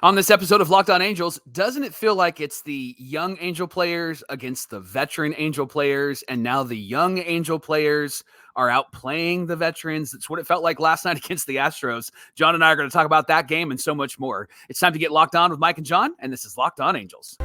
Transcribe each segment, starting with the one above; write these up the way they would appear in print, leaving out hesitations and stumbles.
On this episode of Locked On Angels, doesn't it feel like it's the young Angel players against the veteran Angel players, and now the young Angel players are outplaying the veterans? That's what it felt like last night against the Astros. John and I are going to talk about that game and so much more. It's time to get locked on with Mike and John, and this is Locked On Angels.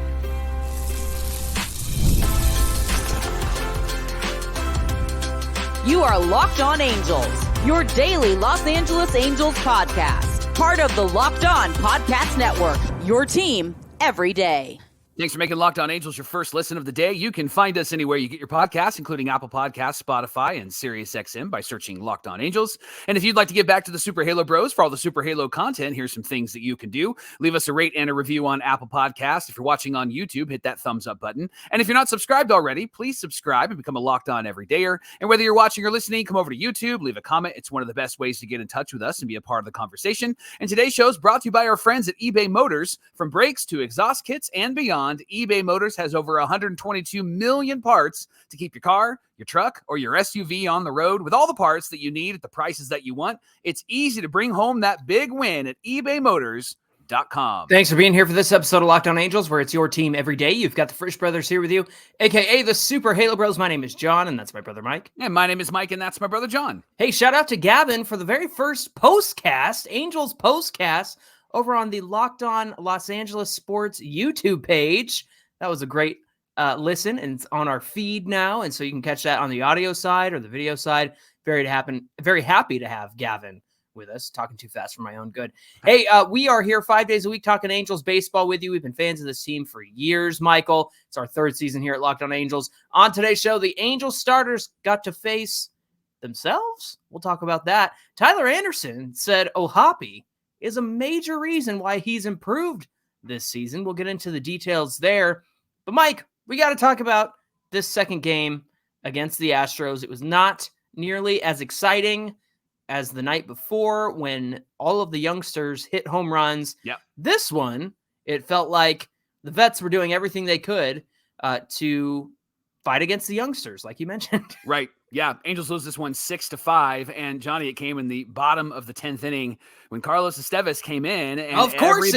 You are Locked On Angels, your daily Los Angeles Angels podcast. Part of the Locked On Podcast Network, your team every day. Thanks for making Locked On Angels your first listen of the day. You can find us anywhere you get your podcasts, including Apple Podcasts, Spotify, and SiriusXM by searching Locked On Angels. And if you'd like to give back to the Super Halo Bros for all the Super Halo content, here's some things that you can do. Leave us a rate and a review on Apple Podcasts. If you're watching on YouTube, hit that thumbs up button. And if you're not subscribed already, please subscribe and become a Locked On Everydayer. And whether you're watching or listening, come over to YouTube, leave a comment. It's one of the best ways to get in touch with us and be a part of the conversation. And today's show is brought to you by our friends at eBay Motors. From brakes to exhaust kits and beyond, eBay Motors has over 122 million parts to keep your car, your truck, or your SUV on the road with all the parts that you need at the prices that you want. It's easy to bring home that big win at ebaymotors.com. Thanks for being here for this episode of Locked On Angels, where it's your team every day. You've got the Frisch Brothers here with you, a.k.a. the Super Halo Bros. My name is John, and that's my brother Mike. And my name is Mike, and that's my brother John. Hey, shout out to Gavin for the very first postcast, Angels postcast, over on the Locked On Los Angeles Sports YouTube page. That was a great listen, and it's on our feed now, and so you can catch that on the audio side or the video side. Very happy to have Gavin with us. Talking too fast for my own good. Hey, we are here 5 days a week talking Angels baseball with you. We've been fans of this team for years, Michael. It's our third season here at Locked On Angels. On today's show, the Angels starters got to face themselves. We'll talk about that. Tyler Anderson said O'Hoppe is a major reason why he's improved this season. We'll get into the details there. But Mike, we got to talk about this second game against the Astros. It was not nearly as exciting as the night before when all of the youngsters hit home runs. Yep. This one, it felt like the vets were doing everything they could to fight against the youngsters, like you mentioned. Right. Yeah. Angels lose this one 6-5. And Johnny, it came in the bottom of the 10th inning when Carlos Estevez came in. And of course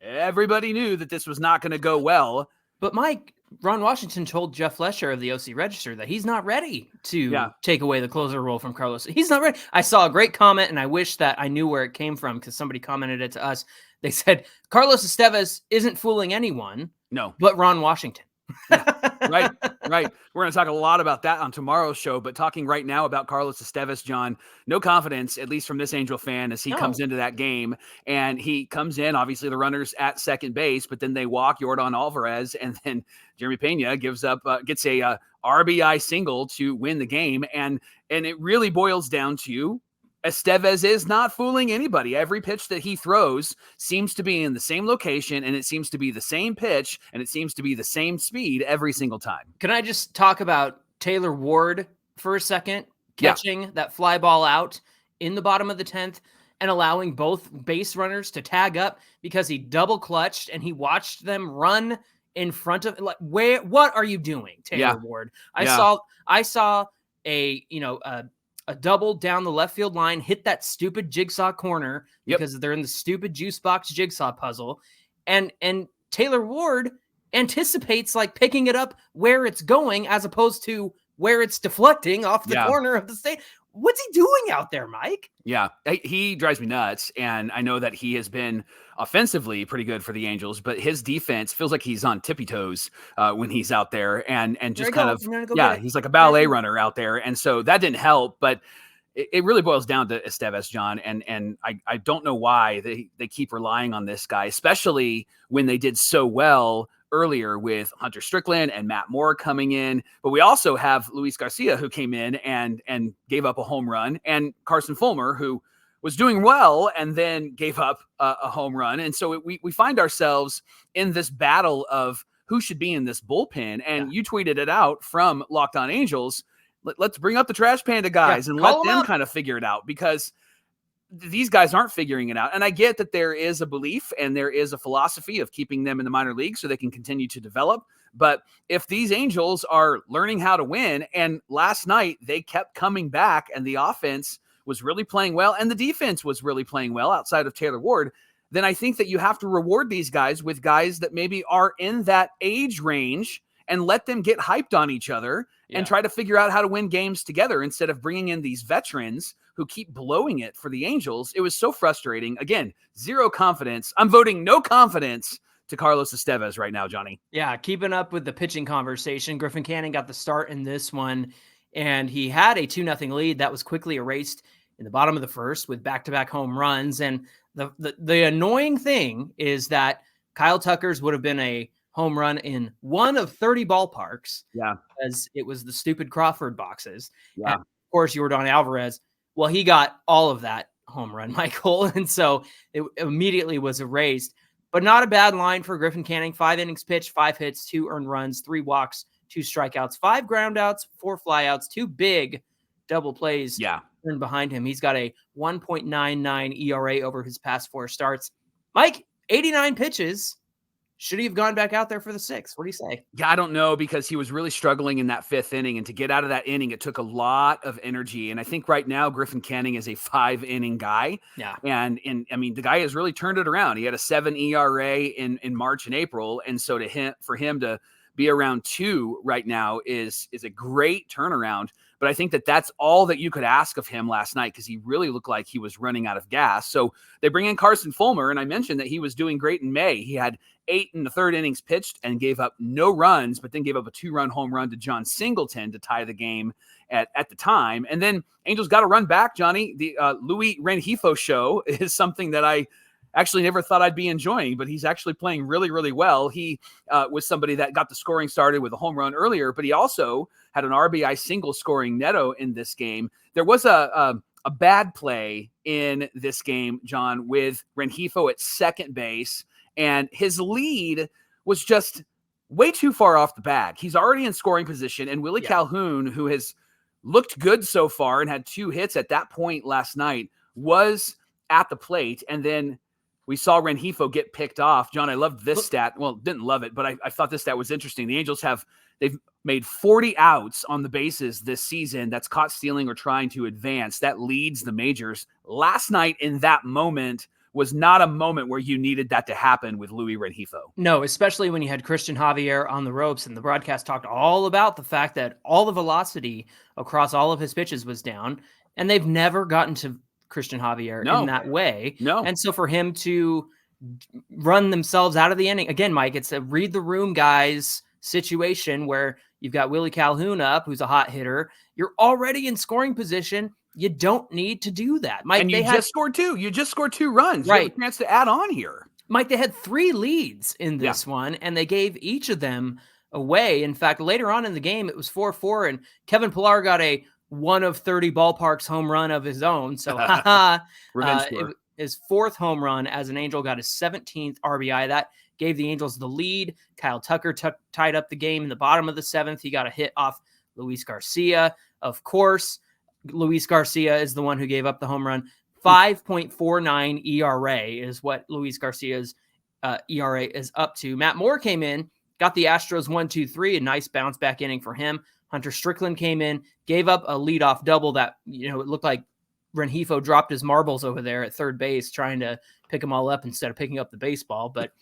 everybody knew that this was not going to go well. But Mike, Ron Washington told Jeff Lesher of the OC Register that he's not ready to take away the closer role from Carlos. He's not ready. I saw a great comment, and I wish that I knew where it came from because somebody commented it to us. They said, Carlos Estevez isn't fooling anyone. No. But Ron Washington. Right. We're going to talk a lot about that on tomorrow's show, but talking right now about Carlos Estevez, John, no confidence, at least from this Angel fan, as he comes into that game. And he comes in, obviously the runner's at second base, but then they walk Yordan Alvarez, and then Jeremy Pena gets a RBI single to win the game. And it really boils down to Estevez is not fooling anybody. Every pitch that he throws seems to be in the same location, and it seems to be the same pitch, and it seems to be the same speed every single time. Can I just talk about Taylor Ward for a second, catching that fly ball out in the bottom of the 10th and allowing both base runners to tag up because he double clutched and he watched them run in front of what are you doing, Taylor Ward? I saw a double down the left field line, hit that stupid jigsaw corner because they're in the stupid juice box jigsaw puzzle. And Taylor Ward anticipates like picking it up where it's going as opposed to where it's deflecting off the corner of the stage. What's he doing out there, Mike? Yeah, he drives me nuts. And I know that he has been offensively pretty good for the Angels, but his defense feels like he's on tippy toes when he's out there and just he's like a ballet runner out there. And so that didn't help, but it really boils down to Estevez, John. And I don't know why they keep relying on this guy, especially when they did so well earlier with Hunter Strickland and Matt Moore coming in. But we also have Luis Garcia, who came in and gave up a home run, and Carson Fulmer, who was doing well and then gave up a home run. And so we find ourselves in this battle of who should be in this bullpen. And you tweeted it out from Locked On Angels. Let's bring up the Trash Panda guys and let them kind of figure it out, because these guys aren't figuring it out. And I get that there is a belief and there is a philosophy of keeping them in the minor leagues so they can continue to develop. But if these Angels are learning how to win, and last night they kept coming back and the offense was really playing well and the defense was really playing well outside of Taylor Ward, then I think that you have to reward these guys with guys that maybe are in that age range and let them get hyped on each other and try to figure out how to win games together instead of bringing in these veterans who keep blowing it for the Angels. It was so frustrating. Again, zero confidence. I'm voting no confidence to Carlos Estevez right now, Johnny. Yeah, keeping up with the pitching conversation. Griffin Canning got the start in this one, and he had a 2-0 lead that was quickly erased in the bottom of the first with back-to-back home runs. And the annoying thing is that Kyle Tucker's would have been a home run in one of 30 ballparks. Yeah. As it was the stupid Crawford boxes. Yeah. And of course, Yordan Alvarez, well, he got all of that home run, Michael. And so it immediately was erased. But not a bad line for Griffin Canning. 5 innings pitched, 5 hits, 2 earned runs, 3 walks, 2 strikeouts, 5 groundouts, 4 flyouts, 2 big double plays behind him. He's got a 1.99 ERA over his past 4 starts. Mike, 89 pitches. Should he have gone back out there for the 6th? What do you say? Yeah, I don't know, because he was really struggling in that 5th inning. And to get out of that inning, it took a lot of energy. And I think right now, Griffin Canning is a 5-inning guy. Yeah. And I mean, the guy has really turned it around. He had a 7 ERA in March and April. And so for him to be around 2 right now is a great turnaround. But I think that that's all that you could ask of him last night, because he really looked like he was running out of gas. So they bring in Carson Fulmer, and I mentioned that he was doing great in May. He had 8 in the 3rd innings pitched and gave up no runs, but then gave up a 2-run home run to John Singleton to tie the game at the time. And then Angels got to run back, Johnny. The Luis Rengifo show is something that I actually never thought I'd be enjoying, but he's actually playing really, really well. He was somebody that got the scoring started with a home run earlier, but he also had an RBI single scoring Neto in this game. There was a bad play in this game, John, with Rengifo at second base, and his lead was just way too far off the bag. He's already in scoring position, and Willie Calhoun, who has looked good so far and had 2 hits at that point last night, was at the plate. And then we saw Rengifo get picked off. John, I loved this stat. Well, didn't love it, but I thought this stat was interesting. The Angels they've made 40 outs on the bases this season. That's caught stealing or trying to advance. That leads the majors. Last night, in that moment, was not a moment where you needed that to happen with Luis Rengifo. No, especially when you had Christian Javier on the ropes, and the broadcast talked all about the fact that all the velocity across all of his pitches was down, and they've never gotten to Christian Javier in that way. No. And so for him to run themselves out of the inning, again, Mike, it's a read the room guys situation where you've got Willie Calhoun up, who's a hot hitter. You're already in scoring position. You don't need to do that. Mike, and you just scored 2. You just scored 2 runs. Right. You have a chance to add on here. Mike, they had 3 leads in this one, and they gave each of them away. In fact, later on in the game, it was 4-4, and Kevin Pillar got a 1 of 30 ballparks home run of his own. So, his 4th home run as an Angel, got his 17th RBI. That gave the Angels the lead. Kyle Tucker tied up the game in the bottom of the 7th. He got a hit off Luis Garcia. Of course, Luis Garcia is the one who gave up the home run. 5.49 ERA is what Luis Garcia's ERA is up to. Matt Moore came in, got the Astros 1-2-3, a nice bounce back inning for him. Hunter Strickland came in, gave up a leadoff double that, it looked like Rengifo dropped his marbles over there at third base trying to pick them all up instead of picking up the baseball. But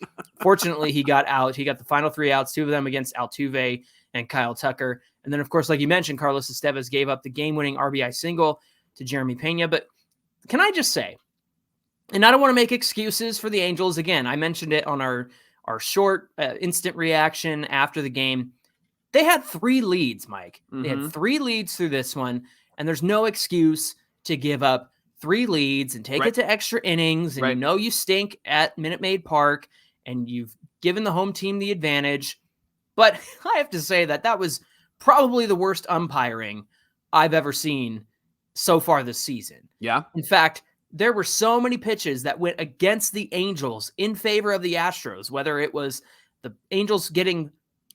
fortunately, he got out. He got the final 3 outs, 2 of them against Altuve and Kyle Tucker. And then, of course, like you mentioned, Carlos Estevez gave up the game-winning RBI single to Jeremy Pena. But can I just say, and I don't want to make excuses for the Angels. Again, I mentioned it on our short instant reaction after the game. They had 3 leads, Mike. They had 3 leads through this one, and there's no excuse to give up 3 leads and take it to extra innings. And you stink at Minute Maid Park, and you've given the home team the advantage. But I have to say that was probably the worst umpiring I've ever seen so far this season. Yeah. In fact, there were so many pitches that went against the Angels in favor of the Astros, whether it was the Angels getting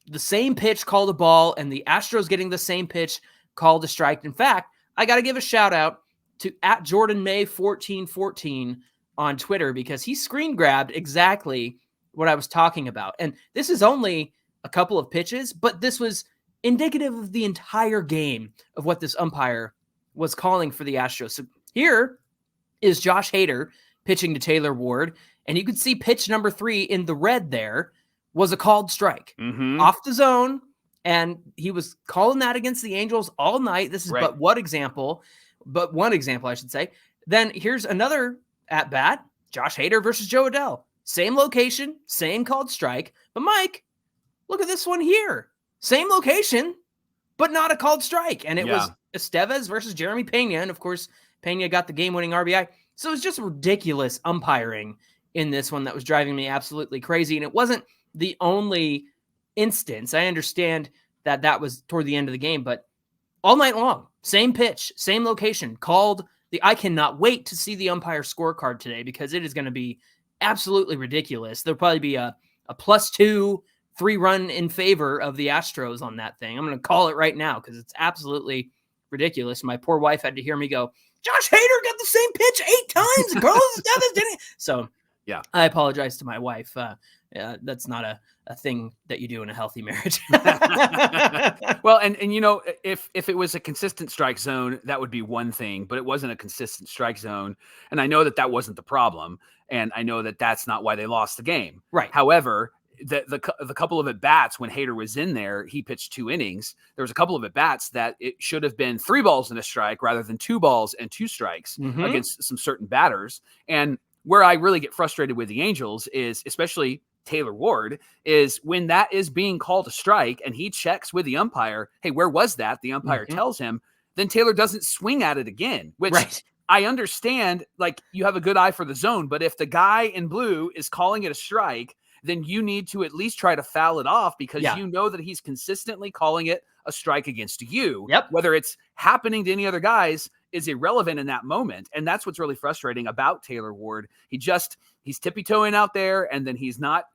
the same pitch called a ball and the Astros getting the same pitch called a strike. In fact, I got to give a shout out to @JordanMay1414 on Twitter, because he screen grabbed exactly what I was talking about. And this is only a couple of pitches, but this was indicative of the entire game of what this umpire was calling for the Astros. So here is Josh Hader pitching to Taylor Ward, and you could see pitch number 3 in the red there was a called strike off the zone. And he was calling that against the Angels all night. This is but one example, I should say. Then here's another at bat, Josh Hader versus Joe Adell. Same location, same called strike. But Mike, look at this one here. Same location, but not a called strike. And it was Estevez versus Jeremy Pena. And of course, Pena got the game-winning RBI. So it was just ridiculous umpiring in this one that was driving me absolutely crazy. And it wasn't the only instance. I understand that was toward the end of the game, but all night long, same pitch, same location, called I cannot wait to see the umpire scorecard today because it is going to be absolutely ridiculous. There'll probably be a +2 3-run in favor of the Astros on that thing. I'm going to call it right now because it's absolutely ridiculous. My poor wife had to hear me go, Josh Hader got the same pitch 8 times. Carlos Estevez didn't. So yeah, I apologize to my wife. That's not a thing that you do in a healthy marriage. Well, and if it was a consistent strike zone, that would be one thing, but it wasn't a consistent strike zone. And I know that wasn't the problem. And I know that that's not why they lost the game. Right. However, the couple of at-bats when Hader was in there, he pitched 2 innings. There was a couple of at-bats that it should have been 3 balls and a strike rather than 2 balls and 2 strikes against some certain batters. And where I really get frustrated with the Angels is, especially Taylor Ward, is when that is being called a strike and he checks with the umpire, hey, where was that? The umpire tells him, then Taylor doesn't swing at it again, which I understand, like, you have a good eye for the zone, but if the guy in blue is calling it a strike, then you need to at least try to foul it off because you know that he's consistently calling it a strike against you. Whether it's happening to any other guys is irrelevant in that moment. And that's what's really frustrating about Taylor Ward. He's tippy-toeing out there, and then he's not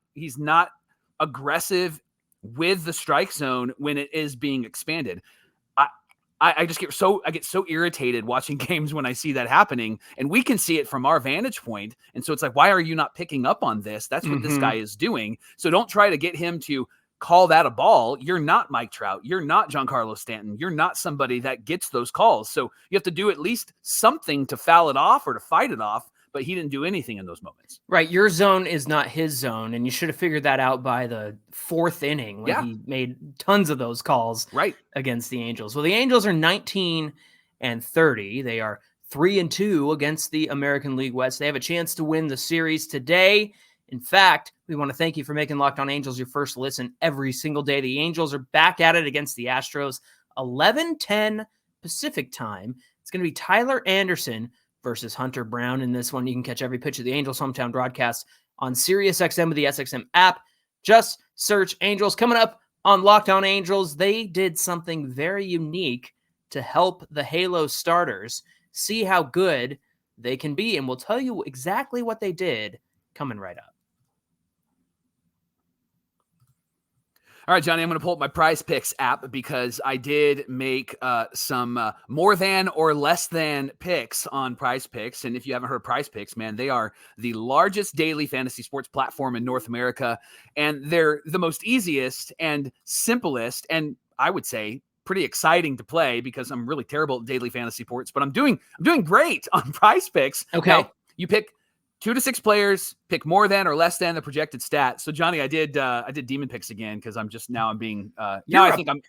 aggressive with the strike zone when it is being expanded. I get so irritated watching games when I see that happening, and we can see it from our vantage point. And so it's like, why are you not picking up on this? That's what this guy is doing. So don't try to get him to call that a ball. You're not Mike Trout. You're not Giancarlo Stanton. You're not somebody that gets those calls. So you have to do at least something to foul it off or to fight it off. But he didn't do anything in those moments. Right. Your zone is not his zone. And you should have figured that out by the 4th inning when he made tons of those calls against the Angels. Well, the Angels are 19-30. They are 3-2 against the American League West. They have a chance to win the series today. In fact, we want to thank you for making Locked On Angels your first listen every single day. The Angels are back at it against the Astros, 11:10 Pacific time. It's going to be Tyler Anderson versus Hunter Brown in this one. You can catch every pitch of the Angels hometown broadcast on SiriusXM with the SXM app. Just search Angels. Coming up on Locked On Angels, they did something very unique to help the Halo starters see how good they can be, and we'll tell you exactly what they did coming right up. All right, Johnny, I'm going to pull up my Prize Picks app because I did make some more than or less than picks on Prize Picks. And if you haven't heard of Prize Picks, man, they are the largest daily fantasy sports platform in North America. And they're the most easiest and simplest, and I would say pretty exciting to play because I'm really terrible at daily fantasy sports, but I'm doing great on Prize Picks. Okay. Now, you pick 2 to 6 players, pick more than or less than the projected stat. So Johnny, I did demon picks again because I think I'm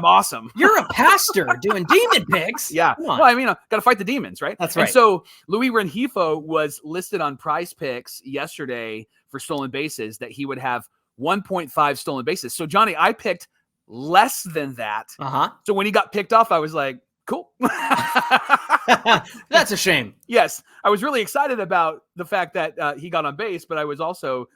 awesome. You're a pastor doing demon picks. Yeah. Well, I mean, got to fight the demons, right? That's right. And so Luis Rengifo was listed on Prize Picks yesterday for stolen bases that he would have 1.5 stolen bases. So Johnny, I picked less than that. So when he got picked off, I was like, cool. That's a shame. Yes. I was really excited about the fact that he got on base, but I was also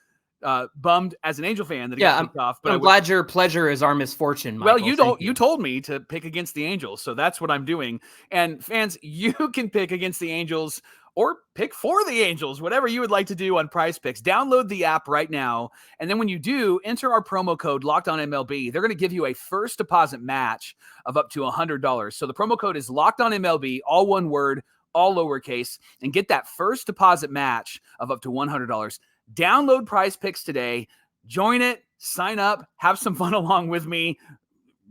bummed as an Angel fan that he got picked off. But I'm glad your pleasure is our misfortune, Michael. Well, you told me to pick against the Angels, so that's what I'm doing. And fans, you can pick against the Angels or pick for the Angels, whatever you would like to do on Prize Picks. Download the app right now. And then when you do, enter our promo code LOCKEDONMLB. They're going to give you a first deposit match of up to $100. So the promo code is LOCKEDONMLB, all one word, all lowercase, and get that first deposit match of up to $100. Download Prize Picks today. Join it, sign up, have some fun along with me.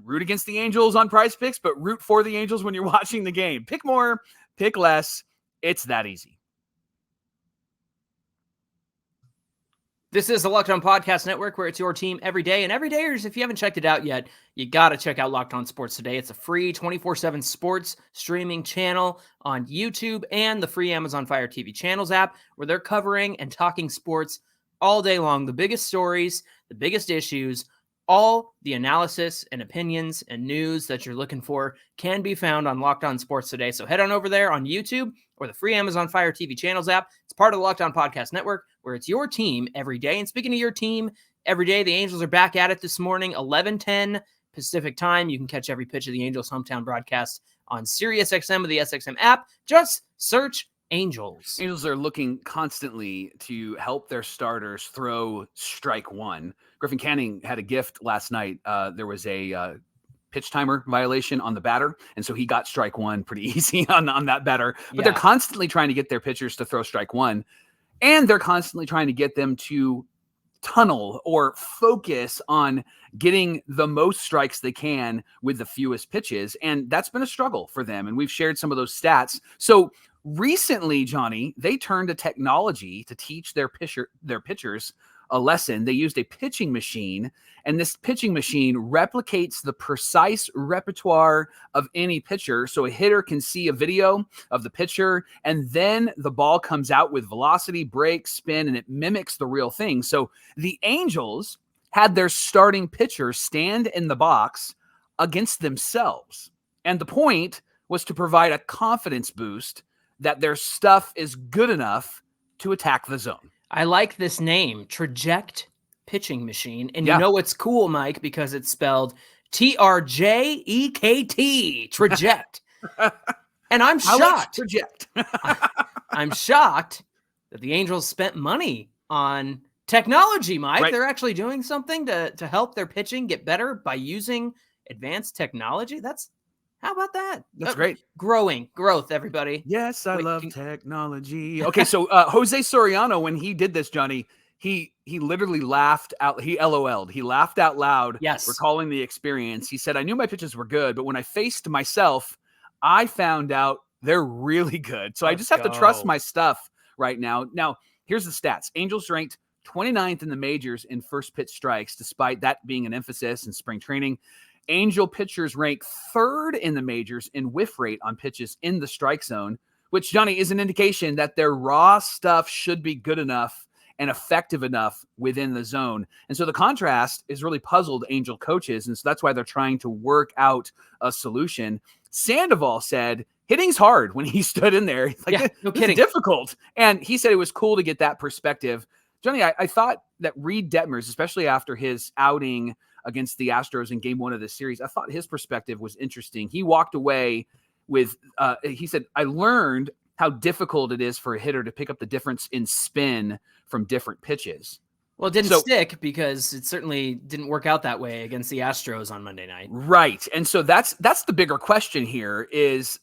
Root against the Angels on Prize Picks, but root for the Angels when you're watching the game. Pick more, pick less. It's that easy. This is the Locked On Podcast Network, where it's your team every day. And everydayers, if you haven't checked it out yet, you got to check out Locked On Sports Today. It's a free 24/7 sports streaming channel on YouTube and the free Amazon Fire TV Channels app, where they're covering and talking sports all day long. The biggest stories, the biggest issues, all the analysis and opinions and news that you're looking for can be found on Locked On Sports Today. So head on over there on YouTube or the free Amazon Fire TV Channels app. It's part of the Locked On Podcast Network, where it's your team every day. And speaking of your team every day, the Angels are back at it this morning, 11:10 Pacific time. You can catch every pitch of the Angels hometown broadcast on SiriusXM or the SXM app. Just search Angels. Angels are looking constantly to help their starters throw strike one. Griffin Canning had a gift last night. There was a pitch timer violation on the batter, and so he got strike one pretty easy on that batter. But they're constantly trying to get their pitchers to throw strike one, and they're constantly trying to get them to tunnel or focus on getting the most strikes they can with the fewest pitches, and that's been a struggle for them, and we've shared some of those stats. So recently, Johnny, they turned to technology to teach their pitchers a lesson. They used a pitching machine, and this pitching machine replicates the precise repertoire of any pitcher. So a hitter can see a video of the pitcher, and then the ball comes out with velocity, break, spin, and it mimics the real thing. So the Angels had their starting pitcher stand in the box against themselves. And the point was to provide a confidence boost that their stuff is good enough to attack the zone. I like this name, Traject Pitching Machine. And you know it's cool, Mike, because it's spelled Trjekt, Traject. And I'm shocked. Traject. I'm shocked that the Angels spent money on technology, Mike. Right. They're actually doing something to help their pitching get better by using advanced technology. How about that? That's great. Growth, everybody. Yes, I love technology. Okay, so Jose Soriano, when he did this, Johnny, he literally laughed out. He LOL'd. He laughed out loud, recalling the experience. He said, I knew my pitches were good, but when I faced myself, I found out they're really good. So I just have to trust my stuff right now. Now, here's the stats. Angels ranked 29th in the majors in first pitch strikes, despite that being an emphasis in spring training. Angel pitchers rank third in the majors in whiff rate on pitches in the strike zone, which, Johnny, is an indication that their raw stuff should be good enough and effective enough within the zone. And so the contrast is really puzzled Angel coaches, and so that's why they're trying to work out a solution. Sandoval said hitting's hard when he stood in there. He's like, no kidding. It's difficult. And he said it was cool to get that perspective. Johnny, I thought that Reid Detmers, especially after his outing against the Astros in game one of this series, I thought his perspective was interesting. He walked away with, he said, I learned how difficult it is for a hitter to pick up the difference in spin from different pitches. Well, it didn't stick because it certainly didn't work out that way against the Astros on Monday night. Right. And so that's the bigger question here is,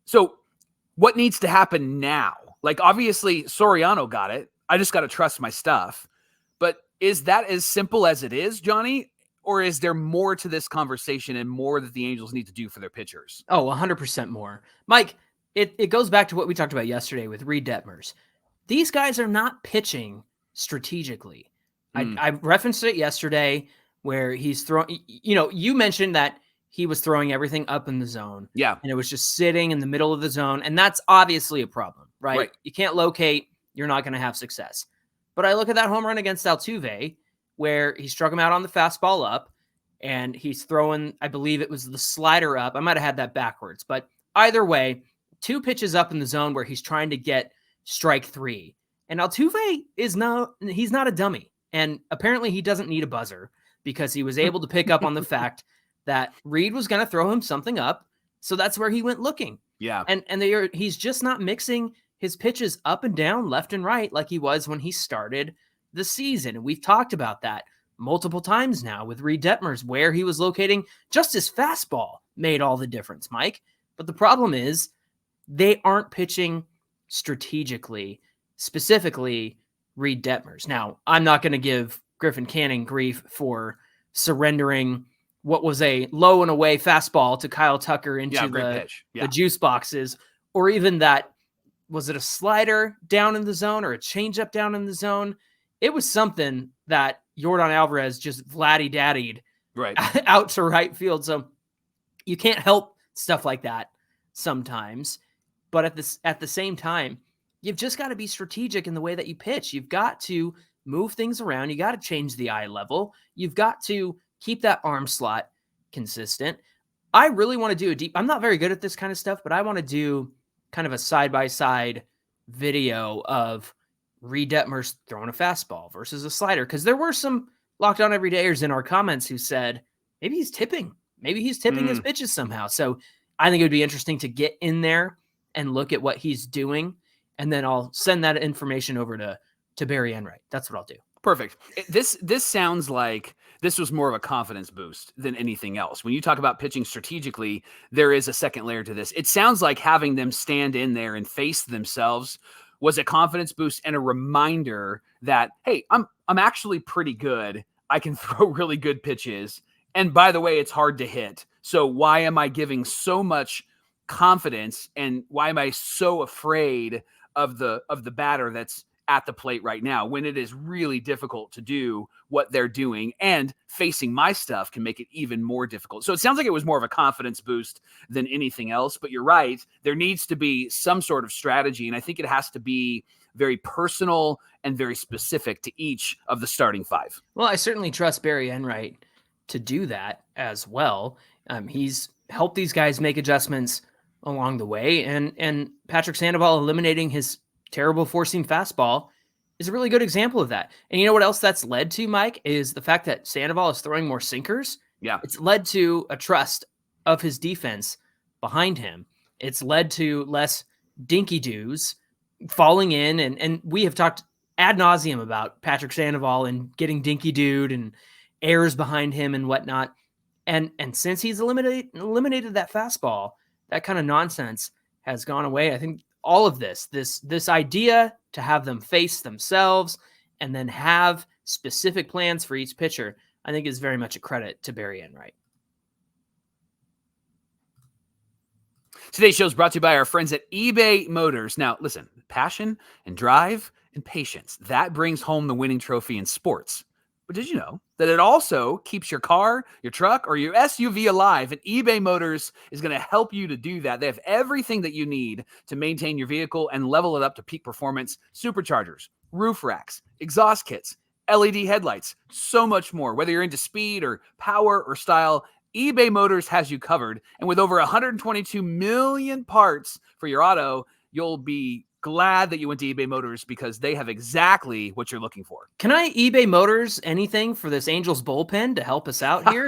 so what needs to happen now? Like, obviously Soriano got it. I just got to trust my stuff. But is that as simple as it is, Johnny? Or is there more to this conversation and more that the Angels need to do for their pitchers? Oh, 100% more. Mike, it goes back to what we talked about yesterday with Reid Detmers. These guys are not pitching strategically. I referenced it yesterday where he's throwing, you mentioned that he was throwing everything up in the zone. Yeah. And it was just sitting in the middle of the zone. And that's obviously a problem, right? You can't locate, you're not going to have success. But I look at that home run against Altuve where he struck him out on the fastball up and he's throwing, I believe it was the slider up. I might have had that backwards, but either way, 2 pitches up in the zone where he's trying to get strike 3. And Altuve he's not a dummy. And apparently he doesn't need a buzzer because he was able to pick up on the fact that Reid was going to throw him something up. So that's where he went looking. Yeah. And he's just not mixing his pitches up and down, left and right, like he was when he started the season. And we've talked about that multiple times now with Reid Detmers, where he was locating. Just his fastball made all the difference, Mike. But the problem is they aren't pitching strategically, specifically Reid Detmers. Now, I'm not going to give Griffin Canning grief for surrendering what was a low and away fastball to Kyle Tucker into the juice boxes, or even that, was it a slider down in the zone or a changeup down in the zone? it was something that Yordan Alvarez just Vladdy-daddied right out to right field. So you can't help stuff like that sometimes. But at the same time, you've just got to be strategic in the way that you pitch. You've got to move things around. You got to change the eye level. You've got to keep that arm slot consistent. I really want to do I'm not very good at this kind of stuff, but I want to do kind of a side-by-side video of Reid Detmers throwing a fastball versus a slider. Because there were some Locked On Everydayers in our comments who said, maybe he's tipping. Maybe he's tipping his pitches somehow. So I think it would be interesting to get in there and look at what he's doing. And then I'll send that information over to Barry Enright. That's what I'll do. Perfect. This sounds like this was more of a confidence boost than anything else. When you talk about pitching strategically, there is a second layer to this. It sounds like having them stand in there and face themselves was a confidence boost and a reminder that, hey, I'm actually pretty good. I can throw really good pitches. And by the way, it's hard to hit. So why am I giving so much confidence, and why am I so afraid of the batter that's at the plate right now, when it is really difficult to do what they're doing, and facing my stuff can make it even more difficult. So it sounds like it was more of a confidence boost than anything else, but you're right. There needs to be some sort of strategy. And I think it has to be very personal and very specific to each of the starting five. Well, I certainly trust Barry Enright to do that as well. He's helped these guys make adjustments along the way. And Patrick Sandoval eliminating his terrible four-seam fastball is a really good example of that. And you know what else that's led to, Mike, is the fact that Sandoval is throwing more sinkers. Yeah. It's led to a trust of his defense behind him. It's led to less dinky-doos falling in. And we have talked ad nauseum about Patrick Sandoval and getting dinky-dooed and errors behind him and whatnot. And since he's eliminated that fastball, that kind of nonsense has gone away. I think all of this idea to have them face themselves and then have specific plans for each pitcher, I think is very much a credit to Barry Enright. Today's show is brought to you by our friends at eBay Motors. Now, listen, passion and drive and patience, that brings home the winning trophy in sports. But did you know that it also keeps your car, your truck, or your SUV alive? And eBay Motors is going to help you to do that. They have everything that you need to maintain your vehicle and level it up to peak performance: superchargers, roof racks, exhaust kits, LED headlights, so much more. Whether you're into speed or power or style, eBay Motors has you covered. And with over 122 million parts for your auto, you'll be glad that you went to eBay Motors, because they have exactly what you're looking for. Can I eBay Motors anything for this Angels bullpen to help us out here?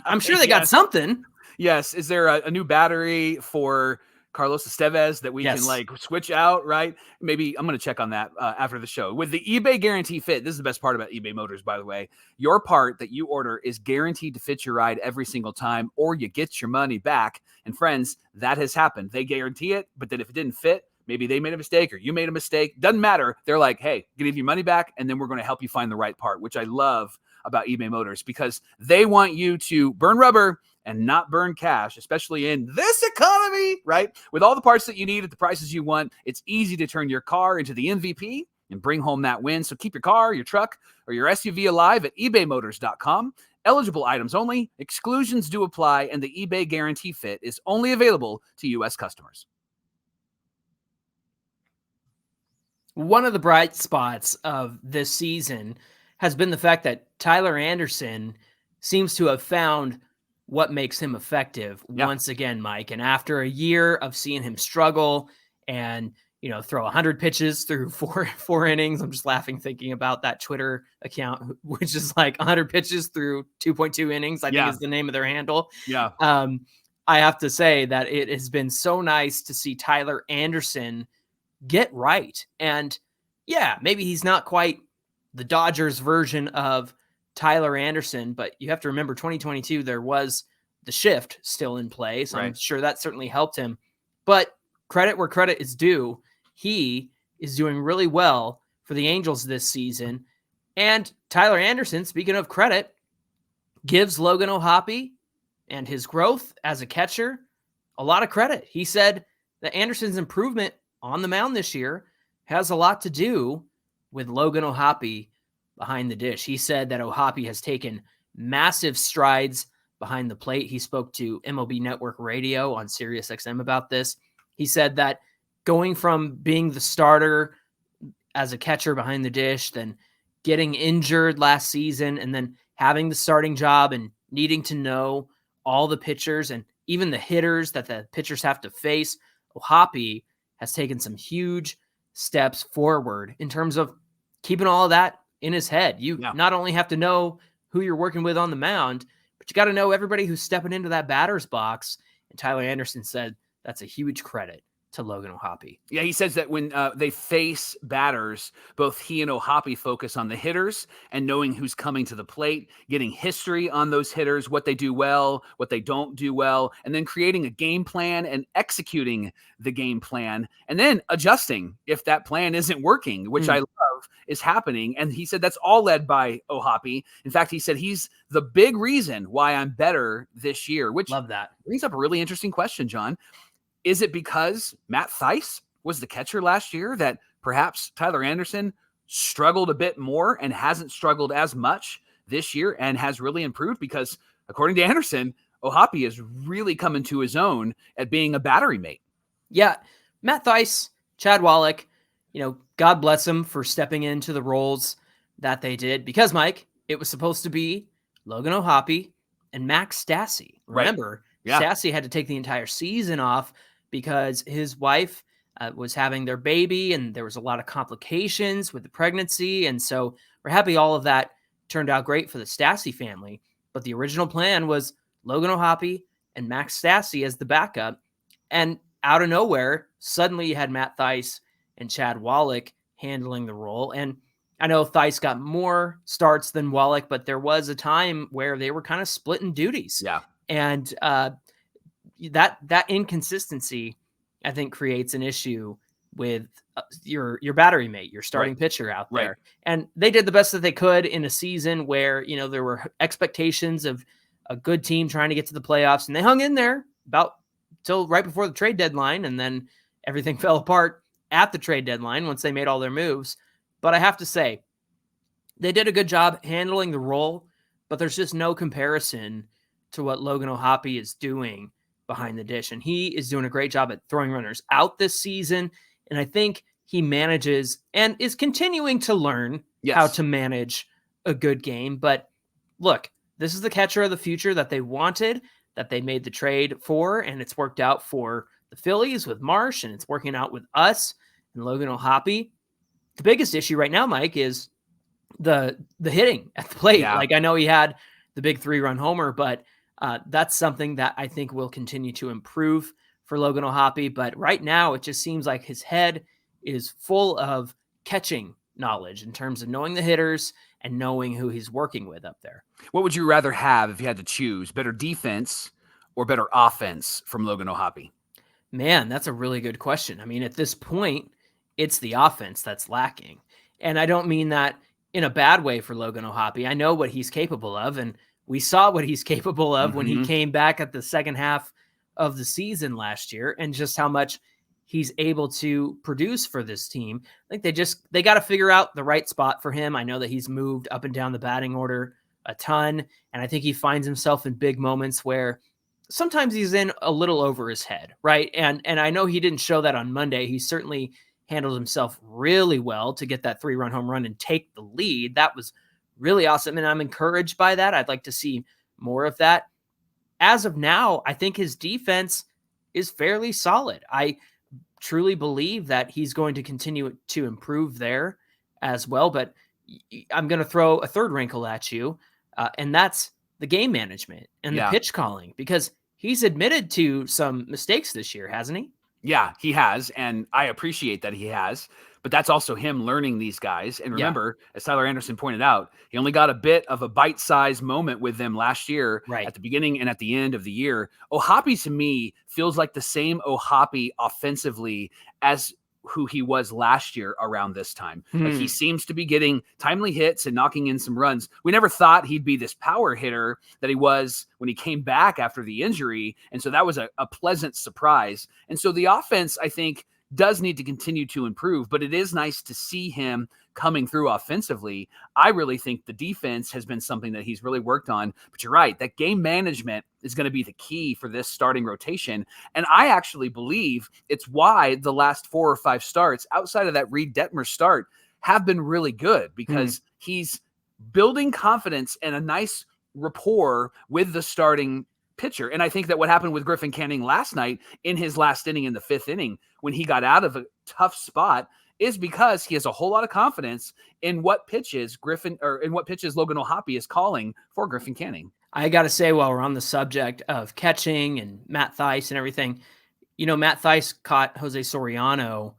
I'm sure they got something. Yes. Is there a new battery for Carlos Estevez that we can switch out, right? Maybe I'm going to check on that after the show. With the eBay Guarantee Fit, this is the best part about eBay Motors, by the way. Your part that you order is guaranteed to fit your ride every single time, or you get your money back. And friends, that has happened. They guarantee it, but then if it didn't fit, maybe they made a mistake or you made a mistake. Doesn't matter. They're like, hey, give your money back, and then we're going to help you find the right part, which I love about eBay Motors, because they want you to burn rubber and not burn cash, especially in this economy, right? With all the parts that you need at the prices you want, it's easy to turn your car into the MVP and bring home that win. So keep your car, your truck, or your SUV alive at ebaymotors.com. Eligible items only. Exclusions do apply, and the eBay Guarantee Fit is only available to U.S. customers. One of the bright spots of this season has been the fact that Tyler Anderson seems to have found what makes him effective once again, Mike. And after a year of seeing him struggle and, throw 100 pitches through four innings, I'm just laughing thinking about that Twitter account, which is like 100 pitches through 2.2 innings, I think is the name of their handle. Yeah. I have to say that it has been so nice to see Tyler Anderson get right. And maybe he's not quite the Dodgers version of Tyler Anderson, but you have to remember 2022, there was the shift still in play. So I'm sure that certainly helped him, but credit where credit is due. He is doing really well for the Angels this season. And Tyler Anderson, speaking of credit, gives Logan O'Hoppe and his growth as a catcher a lot of credit. He said that Anderson's improvement on the mound this year has a lot to do with Logan O'Hoppe behind the dish. He said that O'Hoppe has taken massive strides behind the plate. He spoke to MLB Network Radio on Sirius XM about this. He said that going from being the starter as a catcher behind the dish, then getting injured last season, and then having the starting job and needing to know all the pitchers and even the hitters that the pitchers have to face, O'Hoppe has taken some huge steps forward in terms of keeping all of that in his head. You not only have to know who you're working with on the mound, but you got to know everybody who's stepping into that batter's box. And Tyler Anderson said that's a huge credit to Logan O'Hoppe. Yeah, he says that when they face batters, both he and O'Hoppe focus on the hitters and knowing who's coming to the plate, getting history on those hitters, what they do well, what they don't do well, and then creating a game plan and executing the game plan, and then adjusting if that plan isn't working, which I love is happening. And he said that's all led by O'Hoppe. In fact, he said he's the big reason why I'm better this year, which love that. Brings up a really interesting question, John. Is it because Matt Thaiss was the catcher last year that perhaps Tyler Anderson struggled a bit more and hasn't struggled as much this year and has really improved? Because according to Anderson, O'Hoppe is really coming to his own at being a battery mate. Yeah, Matt Thaiss, Chad Wallach, God bless them for stepping into the roles that they did. Because, Mike, it was supposed to be Logan O'Hoppe and Max Stassi. Remember, Stassi had to take the entire season off because his wife was having their baby and there was a lot of complications with the pregnancy. And so we're happy all of that turned out great for the Stassi family. But the original plan was Logan O'Hoppe and Max Stassi as the backup. And out of nowhere, suddenly you had Matt Thaiss and Chad Wallach handling the role. And I know Thaiss got more starts than Wallach, but there was a time where they were kind of splitting duties. Yeah. And that inconsistency, I think, creates an issue with your battery mate, your starting pitcher out there. Right. And they did the best that they could in a season where, there were expectations of a good team trying to get to the playoffs, and they hung in there about till right before the trade deadline. And then everything fell apart at the trade deadline once they made all their moves. But I have to say, they did a good job handling the role, but there's just no comparison to what Logan O'Hoppe is doing behind the dish. And he is doing a great job at throwing runners out this season. And I think he manages and is continuing to learn how to manage a good game. But look, this is the catcher of the future that they wanted, that they made the trade for, and it's worked out for the Phillies with Marsh, and it's working out with us and Logan O'Hoppe. The biggest issue right now, Mike, is the hitting at the plate. Yeah. Like, I know he had the big 3-run homer, but that's something that I think will continue to improve for Logan O'Hoppe. But right now, it just seems like his head is full of catching knowledge in terms of knowing the hitters and knowing who he's working with up there. What would you rather have if you had to choose, better defense or better offense from Logan O'Hoppe? Man, that's a really good question. I mean, at this point, it's the offense that's lacking. And I don't mean that in a bad way for Logan O'Hoppe. I know what he's capable of, and we saw what he's capable of when he came back at the second half of the season last year, and just how much he's able to produce for this team. I think they got to figure out the right spot for him. I know that he's moved up and down the batting order a ton, and I think he finds himself in big moments where sometimes he's in a little over his head, right? And I know he didn't show that on Monday. He certainly handled himself really well to get that 3-run home run and take the lead. That was really awesome, and I'm encouraged by that. I'd like to see more of that. As of now, I think his defense is fairly solid. I truly believe that he's going to continue to improve there as well, but I'm going to throw a third wrinkle at you, and that's the game management and the pitch calling, because he's admitted to some mistakes this year, hasn't he? Yeah, he has, and I appreciate that he has, but that's also him learning these guys. And remember, as Tyler Anderson pointed out, he only got a bit of a bite-sized moment with them last year at the beginning and at the end of the year. O'Hoppe, to me, feels like the same O'Hoppe offensively as who he was last year around this time. Like, he seems to be getting timely hits and knocking in some runs. We never thought he'd be this power hitter that he was when he came back after the injury. And so that was a pleasant surprise. And so the offense, I think, does need to continue to improve, but it is nice to see him coming through offensively. I really think the defense has been something that he's really worked on, but you're right, that game management is going to be the key for this starting rotation. And I actually believe it's why the last 4 or 5 starts outside of that Reid Detmers start have been really good, because he's building confidence and a nice rapport with the starting pitcher. And I think that what happened with Griffin Canning last night in his last inning, in the 5th inning, when he got out of a tough spot, is because he has a whole lot of confidence in what pitches Logan O'Hoppe is calling for Griffin Canning. I got to say, while we're on the subject of catching and Matt Thaiss and everything, Matt Thaiss caught Jose Soriano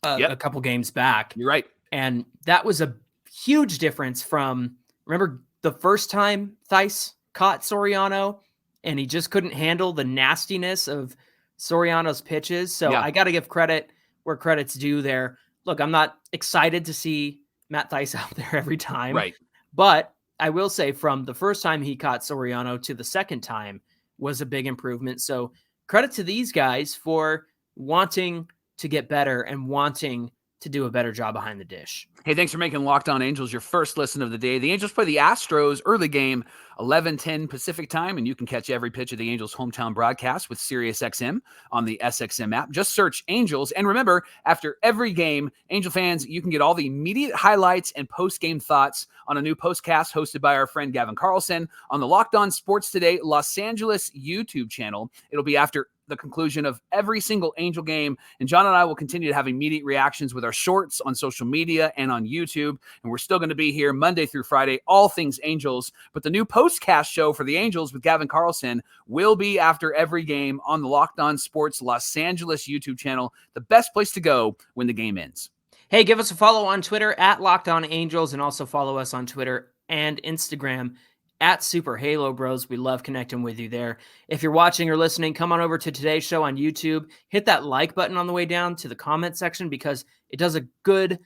a couple games back. You're right. And that was a huge difference from, remember the first time Thaiss caught Soriano and he just couldn't handle the nastiness of Soriano's pitches. So I got to give credit where credit's due there. Look, I'm not excited to see Matt Thaiss out there every time. Right. But I will say, from the first time he caught Soriano to the second time was a big improvement. So credit to these guys for wanting to get better and wanting to do a better job behind the dish. Hey, thanks for making Locked On Angels your first listen of the day. The Angels play the Astros early game, 11:10 Pacific time, and you can catch every pitch of the Angels' hometown broadcast with SiriusXM on the SXM app. Just search Angels. And remember, after every game, Angel fans, you can get all the immediate highlights and post-game thoughts on a new postcast hosted by our friend Gavin Carlson on the Locked On Sports Today Los Angeles YouTube channel. It'll be after the conclusion of every single Angel game. And John and I will continue to have immediate reactions with our shorts on social media and on YouTube. And we're still going to be here Monday through Friday, all things Angels. But the new postcast show for the Angels with Gavin Carlson will be after every game on the Locked On Sports Los Angeles YouTube channel, the best place to go when the game ends. Hey, give us a follow on Twitter at Locked On Angels, and also follow us on Twitter and Instagram at Super Halo Bros. We love connecting with you there. If you're watching or listening, come on over to today's show on YouTube. Hit that like button on the way down to the comment section, because it does a good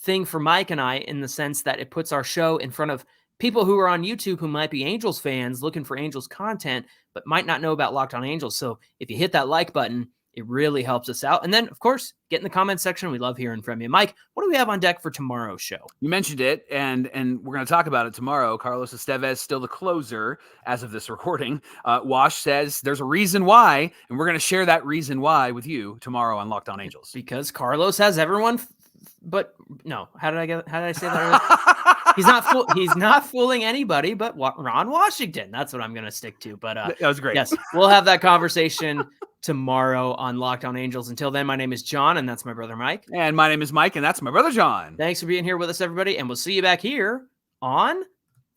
thing for Mike and I, in the sense that it puts our show in front of people who are on YouTube who might be Angels fans looking for Angels content, but might not know about Locked On Angels. So if you hit that like button, it really helps us out. And then, of course, get in the comment section. We love hearing from you. Mike, what do we have on deck for tomorrow's show? You mentioned it, and we're going to talk about it tomorrow. Carlos Estevez still the closer as of this recording. Wash says there's a reason why, and we're going to share that reason why with you tomorrow on Locked On Angels. Because Carlos has everyone, but no. How did I say that? He's not fooling anybody but Ron Washington. That's what I'm going to stick to. But that was great. Yes, we'll have that conversation tomorrow on Locked On Angels. Until then, my name is John, and that's my brother Mike. And my name is Mike, and that's my brother John. Thanks for being here with us, everybody, and we'll see you back here on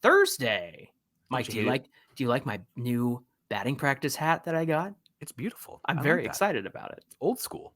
Thursday. Mike, do you like my new batting practice hat that I got? It's beautiful. I'm very excited about it. Old school.